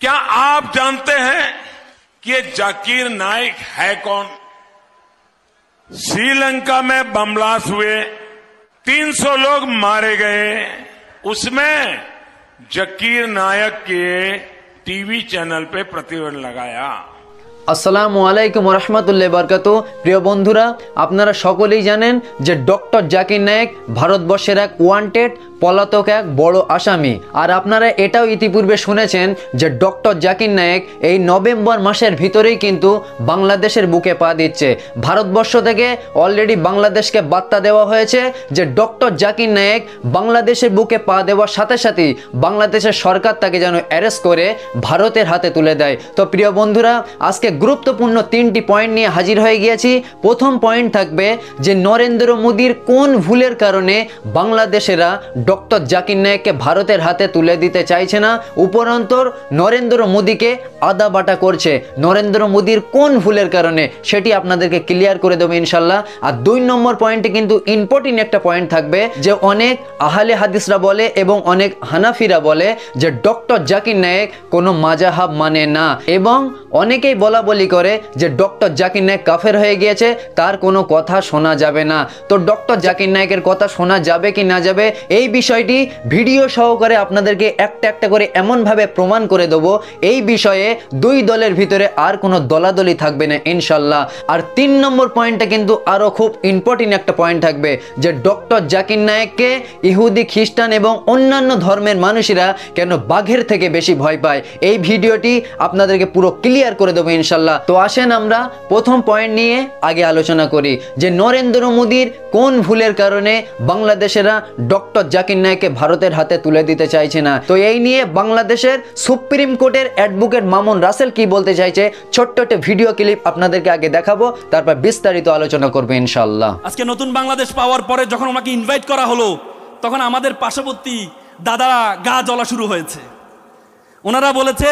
क्या आप जानते हैं कि ये जाकिर नाइक है कौन? श्रीलंका में बम ब्लास्ट हुए, 300 लोग मारे गए, उसमें जाकिर नायक के टीवी चैनल पे प्रतिबंध लगाया। আসসালামু আলাইকুম রহমতুল্লাহ বরকাতু। প্রিয় বন্ধুরা, আপনারা সকলেই জানেন যে ডক্টর জাকির নায়েক ভারতবর্ষের এক ওয়ান্টেড পলাতক এক বড় আসামি। আর আপনারা এটাও ইতিপূর্বে শুনেছেন যে ডক্টর জাকির নায়েক এই নভেম্বর মাসের ভিতরেই কিন্তু বাংলাদেশের বুকে পা দিচ্ছে। ভারতবর্ষ থেকে অলরেডি বাংলাদেশকে বার্তা দেওয়া হয়েছে যে ডক্টর জাকির নায়েক বাংলাদেশের বুকে পা দেওয়ার সাথে সাথেই বাংলাদেশের সরকার তাকে যেন অ্যারেস্ট করে ভারতের হাতে তুলে দেয়। তো প্রিয় বন্ধুরা, আজকে গুরুত্বপূর্ণ 3টি পয়েন্ট নিয়ে হাজির হয়ে গিয়েছি। প্রথম পয়েন্ট থাকবে যে নরেন্দ্র মোদীর কোন ভুলের কারণে বাংলাদেশেরা ডক্টর জাকির নায়েককে ভারতের হাতে তুলে দিতে চাইছে না, উপরন্তর নরেন্দ্র মোদীকে আদা বাটা করছে। নরেন্দ্র মোদীর কোন ভুলের কারণে সেটি আপনাদেরকে ক্লিয়ার করে দেবো ইনশাল্লাহ। আর 2 নম্বর পয়েন্টে কিন্তু ইম্পর্টেন্ট একটা পয়েন্ট থাকবে যে অনেক আহলে হাদিসরা বলে এবং অনেক হানাফিরা বলে যে ডক্টর জাকির নায়েক কোনো মাযহাব মানে না, এবং অনেকেই বলা বলি করে যে ডক্টর জাকির নায়েক কাফের হয়ে গিয়েছে, তার কোনো কথা শোনা যাবে না। তো ডক্টর জাকির নায়েকের কথা শোনা যাবে কি না যাবে এই বিষয়টি ভিডিও সহকারে আপনাদেরকে একটা একটা করে এমনভাবে প্রমাণ করে দেবো এই বিষয়ে 2 দলের ভিতরে আর কোনো দলাদলি থাকবে না ইনশাল্লাহ। আর 3 নম্বর পয়েন্টটা কিন্তু আরও খুব ইম্পর্টেন্ট একটা পয়েন্ট থাকবে যে ডক্টর জাকির নায়েককে ইহুদি, খ্রিস্টান এবং অন্যান্য ধর্মের মানুষেরা কেন বাঘের থেকে বেশি ভয় পায়। এই ভিডিওটি আপনাদেরকে পুরো ক্লিয়ার করে দেবো ইনশাল্লাহ। তো আসেন আমরা প্রথম পয়েন্ট নিয়ে আগে আলোচনা করি যে নরেন্দ্র মোদীর কোন ভুলের কারণে বাংলাদেশেরা ডক্টর জাকির নায়েককে ভারতের হাতে তুলে দিতে চাইছে না। তো এই নিয়ে বাংলাদেশের সুপ্রিম কোর্টের অ্যাডভোকেট মামুন রাসেল কি বলতে চাইছে ছোট্ট একটা ভিডিও ক্লিপ আপনাদেরকে আগে দেখাবো, তারপর বিস্তারিত আলোচনা করবো ইনশাল্লাহ। আজকে নতুন বাংলাদেশ পাওয়ার পরে যখন ওনাকে ইনভাইট করা হলো তখন আমাদের পার্শ্ববর্তী দাদারা গা জ্বলা শুরু হয়েছে। ওনারা বলেছে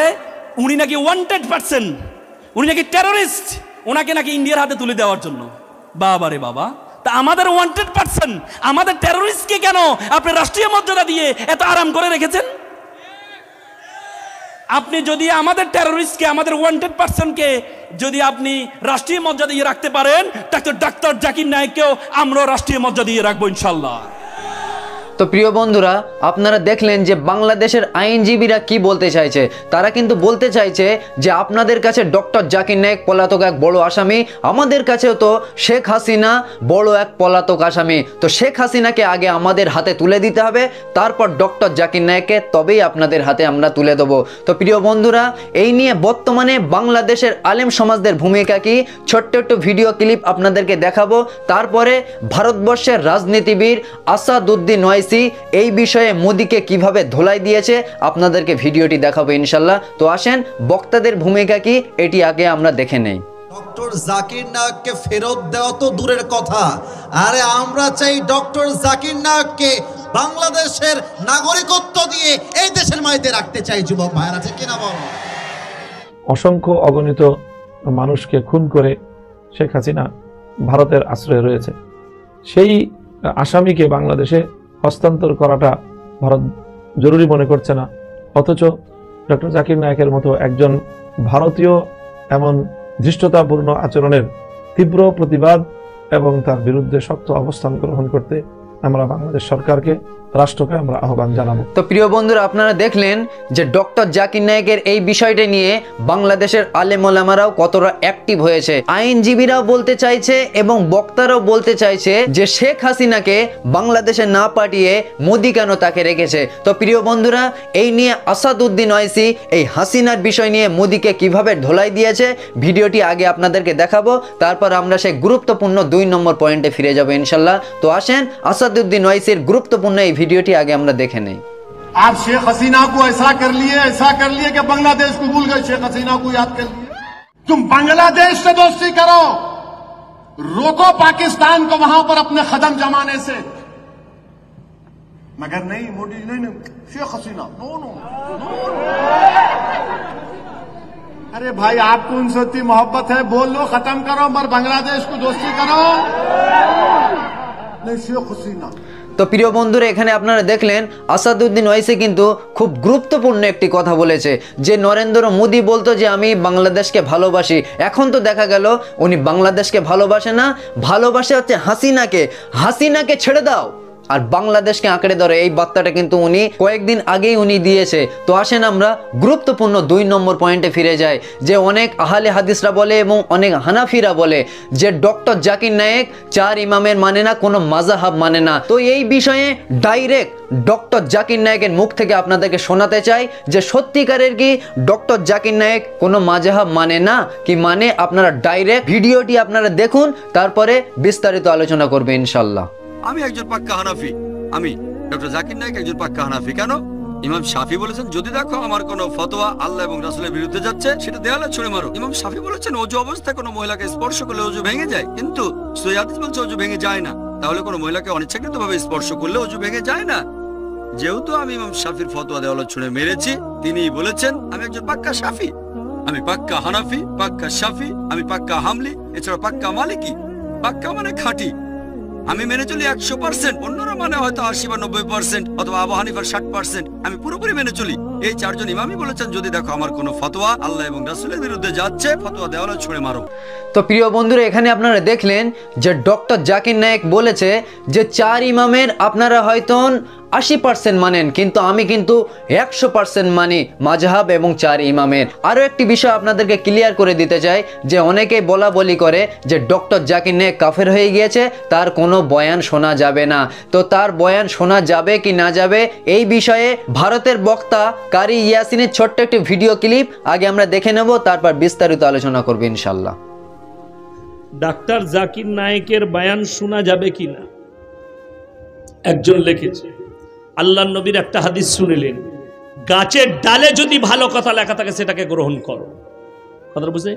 উনি নাকি ওয়ান্টেড পারসন, উনি নাকি টেররিস্ট, ওনাকে নাকি ইন্ডিয়ার হাতে তুলে দেওয়ার জন্য। বাবা রে বাবা, তা আমাদের ওয়ান্টেড পারসন, আমাদের টেররিস্টকে কেন আপনি রাষ্ট্রীয় মর্যাদা দিয়ে এত আরাম করে রেখেছেন? আপনি যদি আমাদের টেররিস্টকে, আমাদের ওয়ান্টেড পারসনকে যদি আপনি রাষ্ট্রীয় মর্যাদা দিয়ে রাখতে পারেন, ডাক্তার জাকির নায়েককেও আমরা রাষ্ট্রীয় মর্যাদা দিয়ে রাখবো ইনশাল্লাহ। তো প্রিয় বন্ধুরা, আপনারা দেখলেন যে বাংলাদেশের আইনজীবীরা কি বলতে চাইছে। তারা কিন্তু বলতে চাইছে যে আপনাদের কাছে ডক্টর জাকির নায়েক পলাতক এক বড় আসামি, আমাদের কাছেও তো শেখ হাসিনা বড় এক পলাতক আসামি। তো শেখ হাসিনাকে আগে আমাদের হাতে তুলে দিতে হবে, তারপর ডক্টর জাকির নায়েককে তবেই আপনাদের হাতে আমরা তুলে দেবো। তো প্রিয় বন্ধুরা, এই নিয়ে বর্তমানে বাংলাদেশের আলেম সমাজদের ভূমিকা কি ছোট্ট একটু ভিডিও ক্লিপ আপনাদেরকে দেখাবো। তারপরে ভারতবর্ষের রাজনীতিবিদ আসাদুদ্দিন ওয়াইসি এই বিষয়ে মোদীকে কিভাবে ধোলাই দিয়েছে আপনাদেরকে ভিডিওটি দেখাবো ইনশাল্লাহ। তো আসেন বক্তাদের ভূমিকা কি এটি আগে আমরা দেখে নেই। ডক্টর জাকির নায়েককে ফেরত দেওয়া তো দূরের কথা, আরে আমরা চাই ডক্টর জাকির নায়েককে বাংলাদেশের নাগরিকত্ব দিয়ে এই দেশের মাটিতে রাখতে চাই। যুবক ভাইরা ঠিক কিনা বল? অসংখ্য অগণিত মানুষকে খুন করে শেখ হাসিনা ভারতের আশ্রয়ে রয়েছে। সেই আসামিকে বাংলাদেশে হস্তান্তর করাটা ভারত জরুরি মনে করছে না, অথচ ডক্টর জাকির নায়েকের মতো একজন ভারতীয় এমন ধৃষ্টতাপূর্ণ আচরণের তীব্র প্রতিবাদ এবং তার বিরুদ্ধে শক্ত অবস্থান গ্রহণ করতে আমরা বাংলাদেশ সরকারকে, রাষ্ট্রকে আমরা আহ্বান জানাবো। তো প্রিয় বন্ধুরা, আপনারা দেখলেন যে ডক্টর জাকির নায়েকের এই বিষয়টা নিয়ে বাংলাদেশের আলেম ওলামারাও কতটা অ্যাক্টিভ হয়েছে। আইনজীবীরাও বলতে চাইছে এবং বক্তারাও বলতে চাইছে যে শেখ হাসিনাকে বাংলাদেশে না পাঠিয়ে মোদী কেন তাকে রেখেছে। তো প্রিয় বন্ধুরা, এই নিয়ে আসাদুদ্দিন ওয়াইসি এই হাসিনার বিষয় নিয়ে মোদীকে কিভাবে ধোলাই দিয়েছে ভিডিওটি আগে আপনাদেরকে দেখাবো, তারপর আমরা সেই গুরুত্বপূর্ণ 2 নম্বর পয়েন্টে ফিরে যাবো ইনশাল্লাহ। তো আসেন আসাদুদ্দিন ওয়াইসির গুরুত্বপূর্ণ এই ভিডিওটি আগে আমরা দেখে নেই। आप शेख हसीना को ऐसा कर लिए कि बांग्लादेश को भूल गए, शेख हसीना को याद कर लिए। तुम बांग्लादेश से दोस्ती करो, रोको पाकिस्तान को वहां पर अपने कदम जमाने से, मगर नहीं मोदी नहीं, शेख हसीना नो नो। अरे भाई, आपको उनसे इतनी मोहब्बत है, बोल लो खत्म करो, मगर बांग्लादेश को दोस्ती करो नहीं, शेख हसीना। তো প্রিয় বন্ধুরা, এখানে আপনারা দেখলেন আসাদুদ্দিন ওয়াইসি কিন্তু খুব গুরুত্বপূর্ণ একটি কথা বলেছে, যে নরেন্দ্র মোদী বলতো যে আমি বাংলাদেশকে ভালোবাসি, এখন তো দেখা গেল উনি বাংলাদেশকে ভালোবাসে না, ভালোবাসে হচ্ছে হাসিনাকে। হাসিনাকে ছেড়ে দাও আর বাংলাদেশকে আঁকড়ে ধরে, এই বার্তাটা কিন্তু উনি কয়েকদিন আগেই উনি দিয়েছে। তো আসেন আমরা গুরুত্বপূর্ণ 2 নম্বর পয়েন্টে ফিরে যাই, যে অনেক আহলে হাদিসরা বলে এবং অনেক হানাফিরা বলে যে ডক্টর জাকির নায়েক 4 ইমামের মানে না, কোনো মাযহাব মানে না। তো এই বিষয়ে ডাইরেক্ট ডক্টর জাকির নায়েকের মুখ থেকে আপনাদেরকে শোনাতে চাই যে সত্যিকারের কি ডক্টর জাকির নায়েক কোনো মাযহাব মানে না কি মানে। আপনারা ডাইরেক্ট ভিডিওটি আপনারা দেখুন, তারপরে বিস্তারিত আলোচনা করবে ইনশাল্লাহ। আমি একজন পাক্কা হানাফি। আমি ডক্টর জাকির নায়েক একজন পাক্কা হানাফি। কেন? ইমাম শাফি বলেছেন যদি দেখো আমার কোনো ফতোয়া আল্লাহ এবং রাসূলের বিরুদ্ধে যাচ্ছে সেটা দেয়ালে ছুঁড়ে মারো। ইমাম শাফি বলেছেন অজু অবস্থায় কোনো মহিলাকে স্পর্শ করলে অজু ভেঙে যায়, কিন্তু সহিহ হাদিস বলছে অজু ভেঙে যায় না। তাহলে কোনো মহিলাকে অনিচ্ছাকৃতভাবে স্পর্শ করলে অজু ভেঙে যায় না। যেহেতু আমি ইমাম শাফির ফতোয়া দেওয়ালে ছুঁড়ে মেরেছি, তিনিই বলেছেন আমি একজন পাক্কা শাফি। আমি পাক্কা হানাফি, পাক্কা শাফি, আমি পাক্কা হামলি, এছাড়া পাক্কা মালিকি। পাক্কা মানে খাঁটি। আমি মেনে চলি 100%, অন্যরা মানে হয়তো 80 বা 90% অথবা আবু হানিফার 60%। আমি পুরোপুরি মেনে চলি। এই 4 জন ইমামই বলেছেন যদি দেখো আমার কোনো ফতোয়া আল্লাহ এবং রাসূলের বিরুদ্ধে যাচ্ছে, ফতোয়া দেওয়ালে ছুঁড়ে মারো। তো প্রিয় বন্ধুরা, এখানে আপনারা দেখলেন যে ডক্টর জাকির নায়েক বলেছে যে 4 ইমামের আপনারা হয়তো 80% মানেন, কিন্তু আমি কিন্তু 100% মানি মাযহাব এবং 4 ইমামের। আরও একটি বিষয় আপনাদেরকে ক্লিয়ার করে দিতে চাই, যে অনেকেই বলা বলি করে যে ডক্টর জাকির নায়েক কাফের হয়ে গিয়েছে, তার কোনো বয়ান শোনা যাবে না। তো তার বয়ান শোনা যাবে কি না যাবে এই বিষয়ে ভারতের বক্তা কারি ইয়াসিনের ছোট্ট একটি ভিডিও ক্লিপ আগে আমরা দেখে নেব, তারপর বিস্তারিত আলোচনা করব ইনশাল্লাহ। ডাক্তার জাকির নায়েকের বয়ান শোনা যাবে কিনা একজন লিখেছে, আল্লাহর নবীর একটা হাদিস শুনিলেন, গাছের ডালে যদি ভালো কথা লেখা থাকে সেটাকে গ্রহণ করো। কথা বুঝে?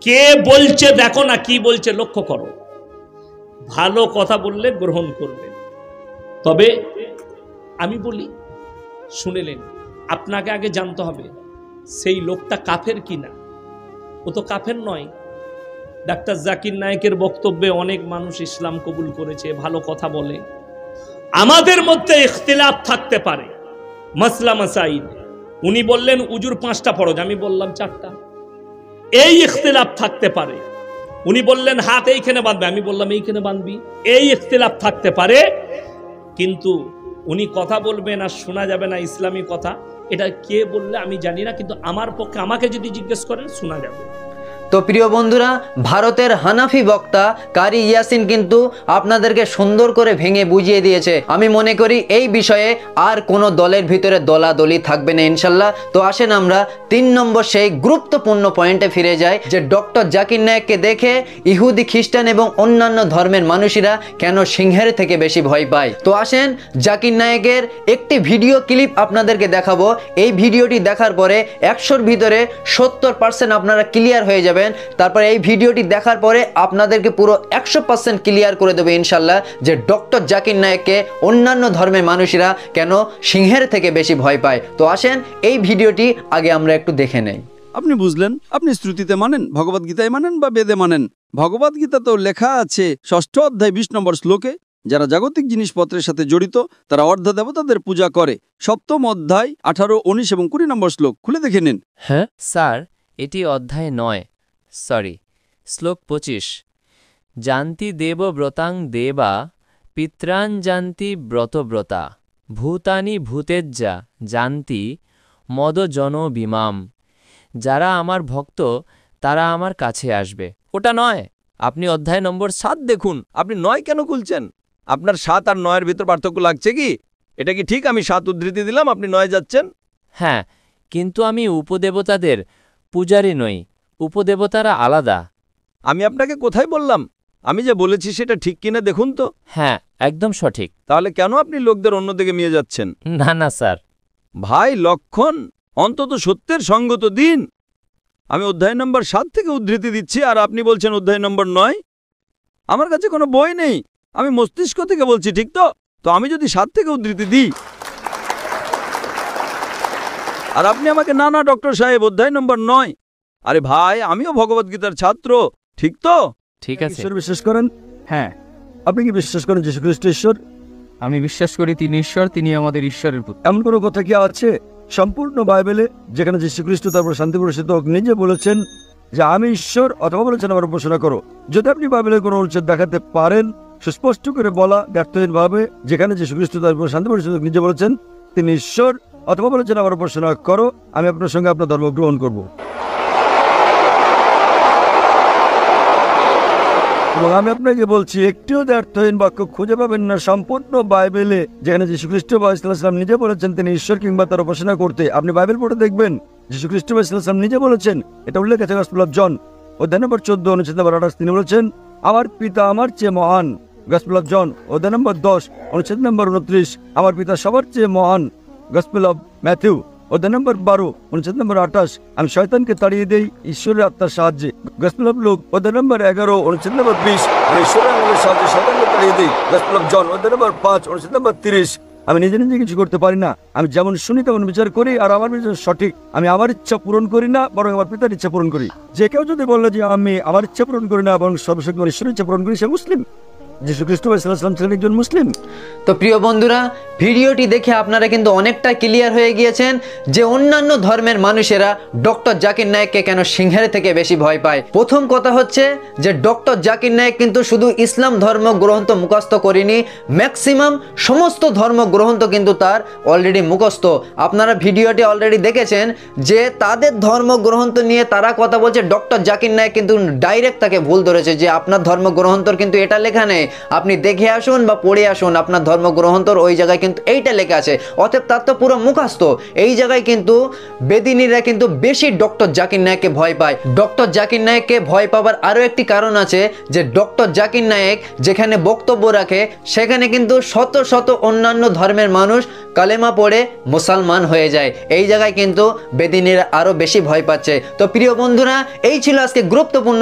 কে বলছে দেখো না, কি বলছে লক্ষ্য করো। ভালো কথা বললে গ্রহণ করবে। তবে আমি বলি, শুনিলেন, আপনাকে আগে জানতে হবে সেই লোকটা কাফের কিনা। ও তো কাফের নয়। ডাক্তার জাকির নায়েকের বক্তব্যে অনেক মানুষ ইসলাম কবুল করেছে, ভালো কথা বলে। আমাদের মধ্যে ইখতিলাফ থাকতে পারে মাসলা মাসাইল। উনি বললেন উজুর 5টা ফরজ, আমি বললাম 4টা। এই ইখতিলাফ থাকতে পারে। উনি বললেন হাত এইখানে বাঁধবে, আমি বললাম এইখানে বাঁধবি। এই ইখতিলাফ থাকতে পারে, কিন্তু উনি কথা বলবেন আর শোনা যাবে না ইসলামী কথা, এটা কে বললে আমি জানি না, কিন্তু আমার পক্ষে আমাকে যদি জিজ্ঞেস করেন শোনা যাবে। তো প্রিয় বন্ধুরা, ভারতের হানাফি বক্তা কারি ইয়াসিন কিন্তু আপনাদেরকে সুন্দর করে ভেঙে বুঝিয়ে দিয়েছে। আমি মনে করি এই বিষয়ে আর কোনো দলের ভিতরে দলাদলি থাকবে না ইনশাল্লাহ। তো আসেন আমরা 3 নম্বর সেই গুরুত্বপূর্ণ পয়েন্টে ফিরে যাই, যে ডক্টর জাকির নায়েককে দেখে ইহুদি, খ্রিস্টান এবং অন্যান্য ধর্মের মানুষেরা কেন সিংহের থেকে বেশি ভয় পায়। তো আসেন জাকির নায়েকের একটি ভিডিও ক্লিপ আপনাদেরকে দেখাবো। এই ভিডিওটি দেখার পরে 100-র ভিতরে 70% আপনারা ক্লিয়ার হয়ে যাবেন। তারপর এই ভিডিওটি দেখার পরে আপনাদেরকে পুরো 100% ক্লিয়ার করে দেবে ইনশাল্লাহ যে ডক্টর জাকির নায়েককে অন্যান্য ধর্মের মানুষেরা কেন সিংহের থেকে বেশি ভয় পায়। তো আসেন এই ভিডিওটি আগে আমরা একটু দেখে নেই। আপনি বুঝলেন, আপনি শ্রুতিতে মানেন, ভগবদ গীতায় মানেন বা বেদে মানেন। ভগবদ গীতা তো লেখা আছে 6ষ্ঠ অধ্যায় 20 নম্বর শ্লোকে, যারা জাগতিক জিনিসপত্রের সাথে জড়িত তারা অর্ধ দেবতাদের পূজা করে। 7ম অধ্যায় 18, 19 এবং 20 নম্বর শ্লোক খুলে দেখে নিন। হ্যাঁ স্যার, এটি অধ্যায় 9, শ্লোক 25। জান্তি দেবব্রতাং দেবা পিত্রান জান্তি ব্রতব্রতা ভূতানি ভূতেজ্জা জান্তি মদজন বিমাম। যারা আমার ভক্ত তারা আমার কাছে আসবে। ওটা নয়, আপনি অধ্যায় নম্বর 7 দেখুন। আপনি 9 কেন খুলছেন? আপনার 7 আর 9-এর ভিতর পার্থক্য লাগছে কি? এটা কি ঠিক আমি 7 উদ্ধৃতি দিলাম, আপনি 9 যাচ্ছেন? হ্যাঁ, কিন্তু আমি উপদেবতাদের পূজারী নই, উপদেবতারা আলাদা। আমি আপনাকে কোথায় বললাম? আমি যে বলেছি সেটা ঠিক কিনা দেখুন তো। হ্যাঁ, একদম সঠিক। তাহলে কেন আপনি লোকদের অন্যদিকে নিয়ে যাচ্ছেন? না না স্যার। ভাই লক্ষণ, অন্তত সত্যের সঙ্গত দিন। আমি অধ্যায় নম্বর 7 থেকে উদ্ধৃতি দিচ্ছি আর আপনি বলছেন অধ্যায় নম্বর 9। আমার কাছে কোনো বই নেই, আমি মস্তিষ্ক থেকে বলছি, ঠিক তো? তো আমি যদি 7 থেকে উদ্ধৃতি দিই আর আপনি আমাকে না না ডক্টর সাহেব অধ্যায় নম্বর 9, আরে ভাই আমিও ভগবদ্গীতার ছাত্র, ঠিক তো? ঠিক আছে। ঈশ্বর বিশ্বাস করেন? হ্যাঁ। আপনি কি বিশ্বাস করেন যীশু খ্রিস্ট ঈশ্বর? আমি বিশ্বাস করি তিনি ঈশ্বর, তিনি আমাদের ঈশ্বরের পুত্র। এমন কোনো কথা কি আছে সম্পূর্ণ বাইবেলে যেখানে যীশু খ্রিস্ট তারপর শান্তি প্রসাদ নিজে বলেছেন যে আমি ঈশ্বর, অথবা বলেছেন আমার উপাসনা করো? যদি আপনি বাইবেলের কোনো অনুচ্ছেদ দেখাতে পারেন সুস্পষ্ট করে বলা ব্যর্থহীনভাবে যেখানে যীশু খ্রিস্ট তারপর শান্তি প্রসাদ নিজে বলেছেন তিনি ঈশ্বর, অথবা বলেছেন আমার উপাসনা করো, আমি আপনার সঙ্গে আপনার ধর্ম গ্রহণ করব। এবং আমি আপনাকে বলছি একটিও ব্যর্থহীন বাক্য খুঁজে পাবেন না সম্পূর্ণ বাইবেলে যেখানে যীশু খ্রিস্ট ইসলাম নিজে বলেছেন তিনি ঈশ্বর কিংবা তার উপাসনা করতে। আপনি বাইবেল পড়ে দেখবেন যীশু খ্রিস্ট ইসলাম নিজে বলেছেন, এটা উল্লেখ আছে গসপেল অফ জন অধ্যায় নম্বর 14 অনুচ্ছেদ নম্বর 28, তিনি বলেছেন আমার পিতা আমার চেয়ে মহান। গসপেল অফ জন অধ্যায় নম্বর 10 অনুচ্ছেদ নম্বর 29, আমার পিতা সবার চেয়ে মহান। গসপেল অফ ম্যাথিউ অধ্যায় নম্বর 12 অনুচ্ছেদ নম্বর 28, আমি শয়তানকে তাড়িয়ে দেই ঈশ্বরের আত্মার সাহায্যে। গসপেল অফ লুক অধ্যায় নম্বর 11 অনুচ্ছেদ নম্বর 20, আমি ঈশ্বরের আত্মার সাহায্যে শয়তানকে তাড়িয়ে দেই। গসপেল অফ জন অধ্যায় নম্বর 5 অনুচ্ছেদ নম্বর 30, আমি নিজে নিজে কিছু করতে পারি না, আমি যেমন শুনি তেমন বিচার করি, আর আমার বিচার সঠিক। আমি আমার ইচ্ছা পূরণ করি না, বরং আমার পিতার ইচ্ছা পূরণ করি। যে কেউ যদি বললো যে আমি আমার ইচ্ছা পূরণ করি না বরং সর্বশক্তিমান ঈশ্বরের ইচ্ছা পূরণ করি, সে মুসলিম। যীশু খ্রিস্ট ইসলাম ছিলেন একজন মুসলিম। তো প্রিয় বন্ধুরা, ভিডিওটি দেখে আপনারা কিন্তু অনেকটা ক্লিয়ার হয়ে গিয়েছেন যে অন্যান্য ধর্মের মানুষেরা ডক্টর জাকির নায়েককে কেন সিংহের থেকে বেশি ভয় পায়। প্রথম কথা হচ্ছে যে ডক্টর জাকির নায়েক কিন্তু শুধু ইসলাম ধর্ম গ্রন্থ মুখস্থ করেনি, ম্যাক্সিমাম সমস্ত ধর্ম গ্রন্থ কিন্তু তার অলরেডি মুখস্থ। আপনারা ভিডিওটি অলরেডি দেখেছেন যে তাদের ধর্ম গ্রন্থ নিয়ে তারা কথা বলছে, ডক্টর জাকির নায়েক কিন্তু ডাইরেক্ট তাকে ভুল ধরেছে যে আপনার ধর্ম গ্রন্থর কিন্তু এটা লেখা নেই, আপনি দেখে আসুন বা পড়ে আসুন, আপনার ধর্মগ্রন্থর ওই জায়গায় কিন্তু এইটা লেখা আছে, অতএব তার তো পুরো মুখস্থ। এই জায়গায় কিন্তু বেদিনীরা কিন্তু বেশি ডক্টর জাকির নায়েককে ভয় পায়। ডক্টর জাকির নায়েককে ভয় পাবার আরও একটি কারণ আছে যে ডক্টর জাকির নায়েক যেখানে বক্তব্য রাখে সেখানে কিন্তু শত শত অন্যান্য ধর্মের মানুষ কালেমা পড়ে মুসলমান হয়ে যায়। এই জায়গায় কিন্তু বেদিনীরা আরও বেশি ভয় পাচ্ছে। তো প্রিয় বন্ধুরা, এই ছিল আজকে গুরুত্বপূর্ণ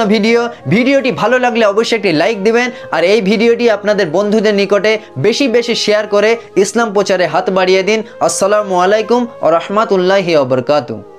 ভিডিওটি ভালো লাগলে অবশ্যই একটি লাইক দিবেন, আর এই ভিডিওটি আপনাদের বন্ধুদের নিকটে বেশি বেশি শেয়ার করে ইসলাম প্রচারে হাত বাড়িয়ে দিন। আসসালামু আলাইকুম ওয়া রাহমাতুল্লাহি ওয়া বারাকাতুহু।